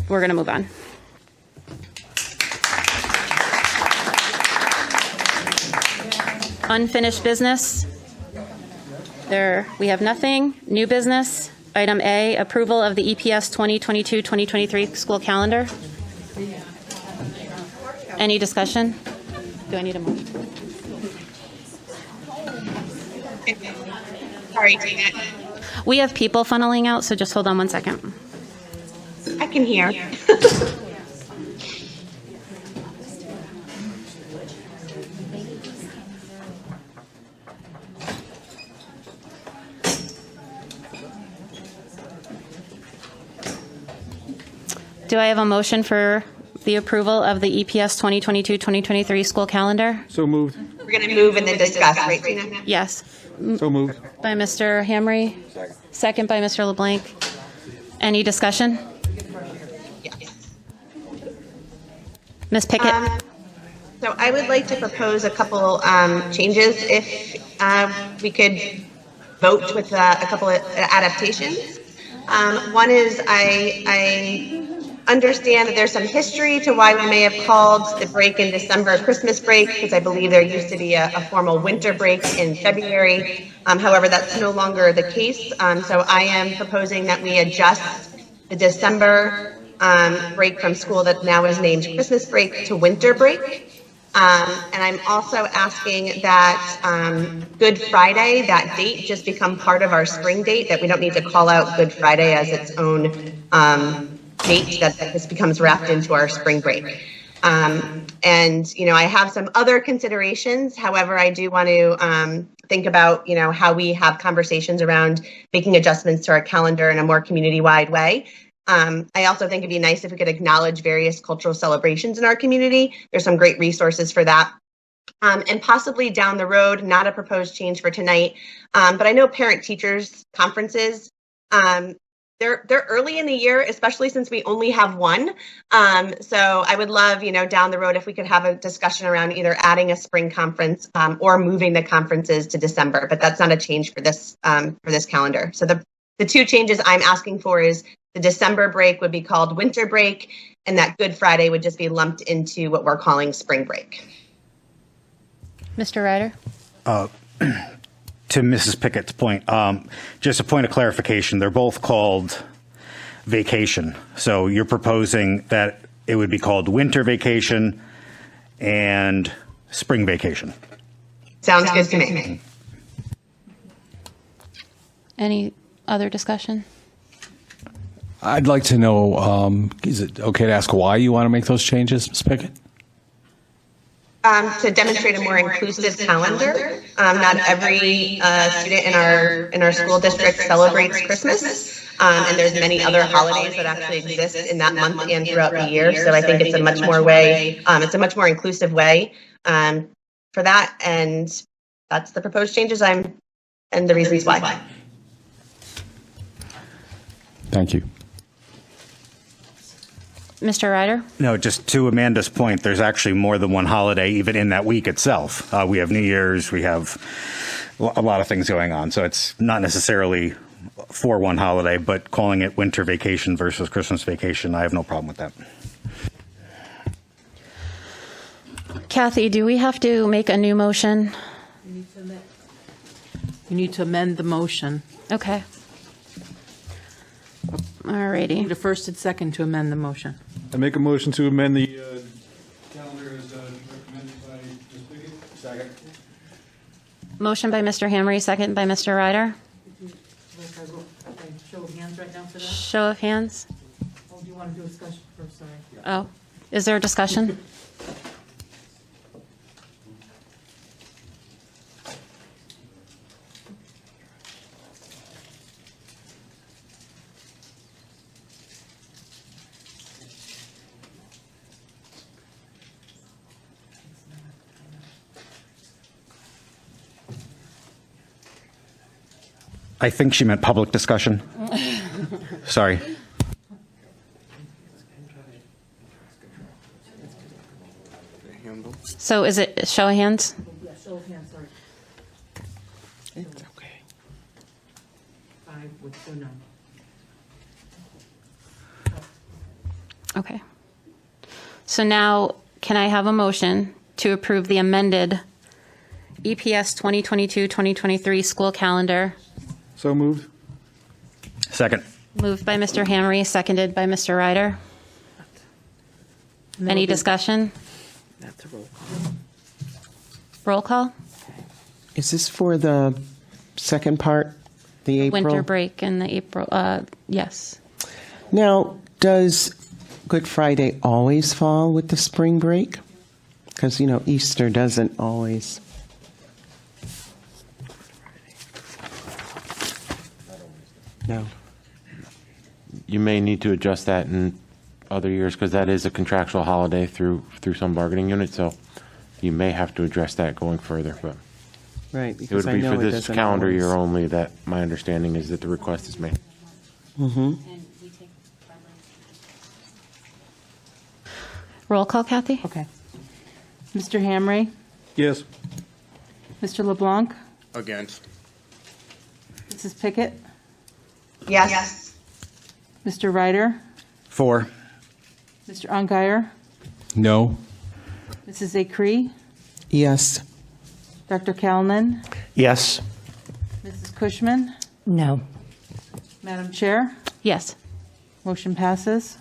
we're going to move on. Unfinished business. We have nothing. New business. Item A, approval of the EPS 2022-2023 school calendar. Any discussion? Do I need a motion? Sorry, Janet. We have people funneling out, so just hold on one second. I can hear. Do I have a motion for the approval of the EPS 2022-2023 school calendar? So moved. We're going to move and then discuss, right, Tina? Yes. So moved. By Mr. Hamry. Second by Mr. LeBlanc. Any discussion? Yes. Ms. Pickett? So I would like to propose a couple changes if we could vote with a couple of adaptations. One is I understand that there's some history to why we may have called the break in December Christmas break, because I believe there used to be a formal winter break in February. However, that's no longer the case. So I am proposing that we adjust the December break from school that now is named Christmas break to winter break. And I'm also asking that Good Friday, that date, just become part of our spring date, that we don't need to call out Good Friday as its own date, that this becomes wrapped into our spring break. And, you know, I have some other considerations. However, I do want to think about, you know, how we have conversations around making adjustments to our calendar in a more community-wide way. I also think it'd be nice if we could acknowledge various cultural celebrations in our community. There's some great resources for that. And possibly down the road, not a proposed change for tonight, but I know parent-teachers conferences, they're early in the year, especially since we only have one. So I would love, you know, down the road if we could have a discussion around either adding a spring conference or moving the conferences to December. But that's not a change for this calendar. So the two changes I'm asking for is the December break would be called winter break, and that Good Friday would just be lumped into what we're calling spring break. Mr. Ryder? To Mrs. Pickett's point, just a point of clarification, they're both called vacation. So you're proposing that it would be called winter vacation and spring vacation. Sounds good to me. Any other discussion? I'd like to know, is it okay to ask why you want to make those changes, Ms. Pickett? To demonstrate a more inclusive calendar. Not every student in our school district celebrates Christmas, and there's many other holidays that actually exist in that month and throughout the year. So I think it's a much more inclusive way for that, and that's the proposed changes and the reasons why. Thank you. Mr. Ryder? No, just to Amanda's point, there's actually more than one holiday even in that week itself. We have New Year's, we have a lot of things going on. So it's not necessarily for one holiday, but calling it winter vacation versus Christmas vacation, I have no problem with that. Kathy, do we have to make a new motion? You need to amend the motion. Okay. All righty. Need a first and second to amend the motion. I make a motion to amend the calendar as recommended by Ms. Pickett. Second. Motion by Mr. Hamry, second by Mr. Ryder. Show of hands right now for that? Show of hands. Oh, do you want to do a discussion first? Sorry. Oh, is there a discussion? I think she meant public discussion. Sorry. So is it show of hands? Yeah, show of hands, sorry. It's okay. 5 with 2 none. Okay. So now, can I have a motion to approve the amended EPS 2022-2023 school calendar? So moved. Second. Moved by Mr. Hamry, seconded by Mr. Ryder. Any discussion? That's a roll call. Roll call? Is this for the second part, the April? Winter break in the April, yes. Now, does Good Friday always fall with the spring break? Because, Easter doesn't always. No. You may need to adjust that in other years because that is a contractual holiday through some bargaining unit. So you may have to address that going further. But Right, it would because I be know for it this doesn't calendar always. year only that my understanding is that the request is made. Roll call, Kathy? Okay. Mr. Hamry, Yes. Mr. LeBlanc, Against. Mrs. Pickett, Yes. Mr. Ryder, 4. Mr. Ongire, No. Mrs. Acree, Yes. Dr. Calnan, Yes. Mrs. Cushman, No. Madam Chair, Yes. motion passes.